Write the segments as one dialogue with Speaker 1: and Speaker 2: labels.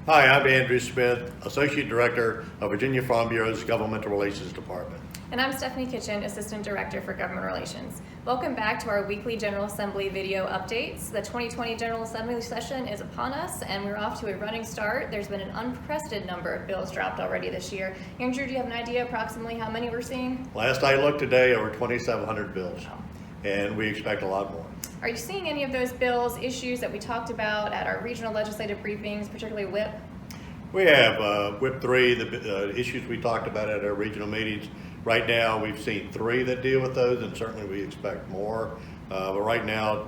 Speaker 1: Hi, I'm Andrew Smith, Associate Director of Virginia Farm Bureau's Governmental Relations Department.
Speaker 2: And I'm Stephanie Kitchen, Assistant Director for Government Relations. Welcome back to our weekly General Assembly video updates. The 2020 General Assembly session is upon us, and we're off to a running start. There's been an unprecedented number of bills dropped already this year. Andrew, do you have an idea approximately how many we're seeing?
Speaker 1: Last I looked today, over 2,700 bills, and we expect a lot more.
Speaker 2: Are you seeing any of those bills, issues that we talked about at our regional legislative briefings, particularly WHIP?
Speaker 1: We have WHIP 3, the issues we talked about at our regional meetings. Right now, we've seen 3 that deal with those, and certainly we expect more. But right now,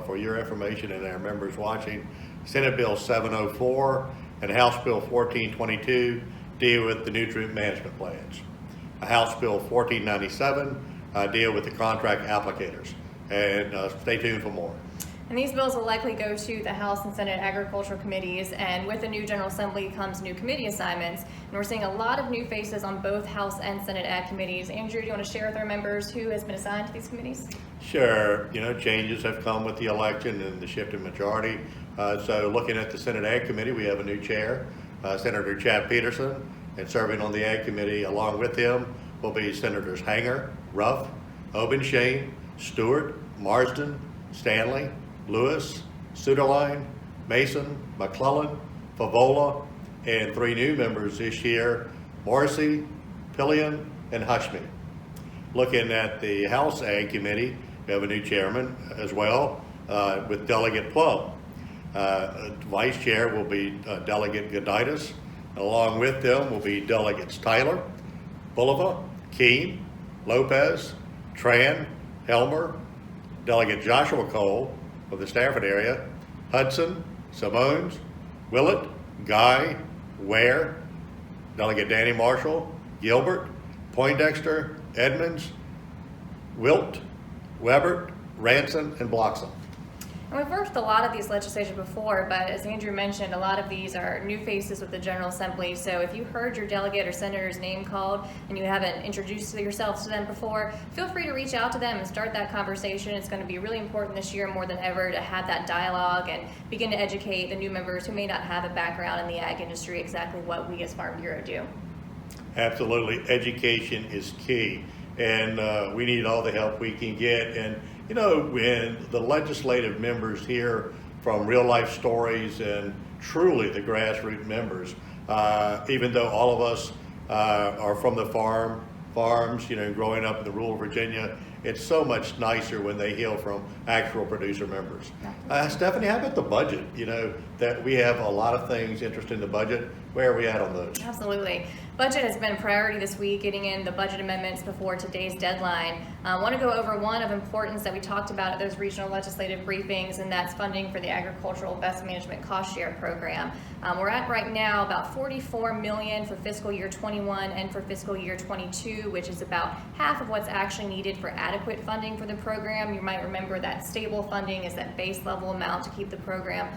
Speaker 1: for your information and our members watching, Senate Bill 704 and House Bill 1422 deal with the nutrient management plans. House Bill 1497 deal with the contract applicators. And stay tuned for more.
Speaker 2: And these bills will likely go to the House and Senate Agricultural Committees, and with the new General Assembly comes new committee assignments, and we're seeing a lot of new faces on both House and Senate Ag Committees. Andrew, do you want to share with our members who has been assigned to these committees?
Speaker 1: Sure. Changes have come with the election and the shift in majority. So looking at the Senate Ag Committee, we have a new chair, Senator Chad Peterson, and serving on the Ag Committee along with him will be Senators Hanger, Ruff, Obenshain, Stewart, Marsden, Stanley, Lewis, Suderline, Mason, McClellan, Favola, and 3 new members this year, Morrissey, Pillion, and Hushme. Looking at the House Ag Committee, we have a new chairman as well, with Delegate Plum. Vice Chair will be Delegate Goditis. Along with them will be Delegates Tyler, Bulova, Keene, Lopez, Tran, Helmer, Delegate Joshua Cole of the Stafford area, Hudson, Simones, Willett, Guy, Ware, Delegate Danny Marshall, Gilbert, Poindexter, Edmonds, Wilt, Webert, Ranson, and Bloxham.
Speaker 2: And we've worked with a lot of these legislation before, but as Andrew mentioned, a lot of these are new faces with the General Assembly. So if you heard your delegate or senator's name called and you haven't introduced yourselves to them before, feel free to reach out to them and start that conversation. It's going to be really important this year more than ever to have that dialogue and begin to educate the new members who may not have a background in the ag industry exactly what we as Farm Bureau do.
Speaker 1: Absolutely. Education is key, and we need all the help we can get. And when the legislative members hear from real life stories and truly the grassroots members, even though all of us are from the farms, growing up in the rural Virginia, it's so much nicer when they hear from actual producer members. Stephanie, how about the budget? That we have a lot of things interested in the budget. Where are we at on those?
Speaker 2: Absolutely. Budget has been a priority this week, getting in the budget amendments before today's deadline. I want to go over one of importance that we talked about at those regional legislative briefings, and that's funding for the Agricultural Best Management Cost Share Program. We're at right now about $44 million for fiscal year 21 and for fiscal year 22, which is about half of what's actually needed for adequate funding for the program. You might remember that stable funding is that base level amount to keep the program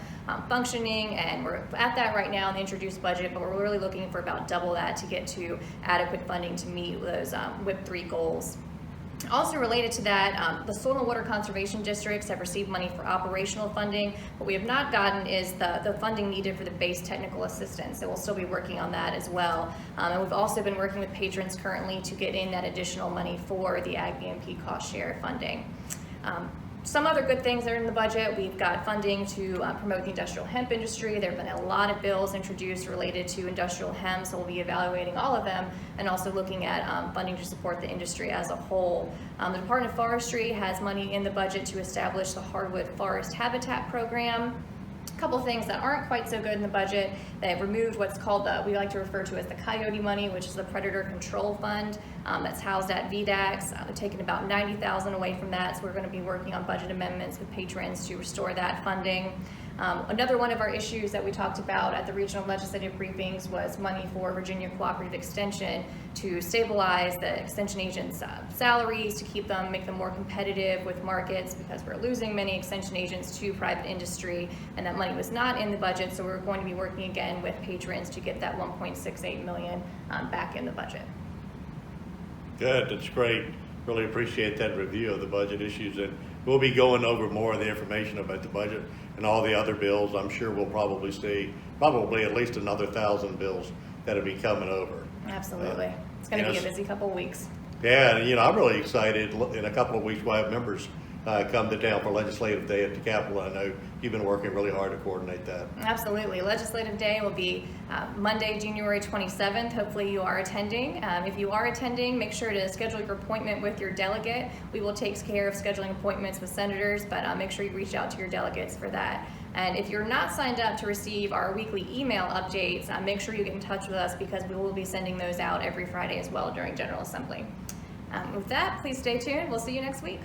Speaker 2: functioning, and we're at that right now in the introduced budget, but we're really looking for about double that to get to adequate funding to meet those WHIP 3 goals. Also related to that, the soil and water conservation districts have received money for operational funding. What we have not gotten is the funding needed for the base technical assistance, so we'll still be working on that as well. And we've also been working with patrons currently to get in that additional money for the Ag BMP cost share funding. Some other good things that are in the budget. We've got funding to promote the industrial hemp industry. There have been a lot of bills introduced related to industrial hemp, so we'll be evaluating all of them and also looking at funding to support the industry as a whole. The Department of Forestry has money in the budget to establish the Hardwood Forest Habitat Program. A couple things that aren't quite so good in the budget. They've removed what's called we like to refer to as the coyote money, which is the predator control fund that's housed at VDAX. They're taking about $90,000 away from that, so we're going to be working on budget amendments with patrons to restore that funding. Another one of our issues that we talked about at the regional legislative briefings was money for Virginia Cooperative Extension to stabilize the extension agents' salaries, to make them more competitive with markets, because we're losing many extension agents to private industry, and that money was not in the budget, so we're going to be working again with patrons to get that $1.68 million back in the budget.
Speaker 1: Good, that's great. really appreciate that review of the budget issues, and we'll be going over more of the information about the budget and all the other bills. I'm sure we'll probably see at least another 1,000 bills that'll be coming over.
Speaker 2: Absolutely. It's going to be a
Speaker 1: Yes.
Speaker 2: busy couple of weeks.
Speaker 1: Yeah, and I'm really excited. In a couple of weeks, we'll have members come to town for Legislative Day at the Capitol. I know you've been working really hard to coordinate that.
Speaker 2: Absolutely. Legislative Day will be Monday, January 27th. Hopefully you are attending. If you are attending, make sure to schedule your appointment with your delegate. We will take care of scheduling appointments with senators, but make sure you reach out to your delegates for that. And if you're not signed up to receive our weekly email updates, make sure you get in touch with us because we will be sending those out every Friday as well during General Assembly. With that, please stay tuned. We'll see you next week.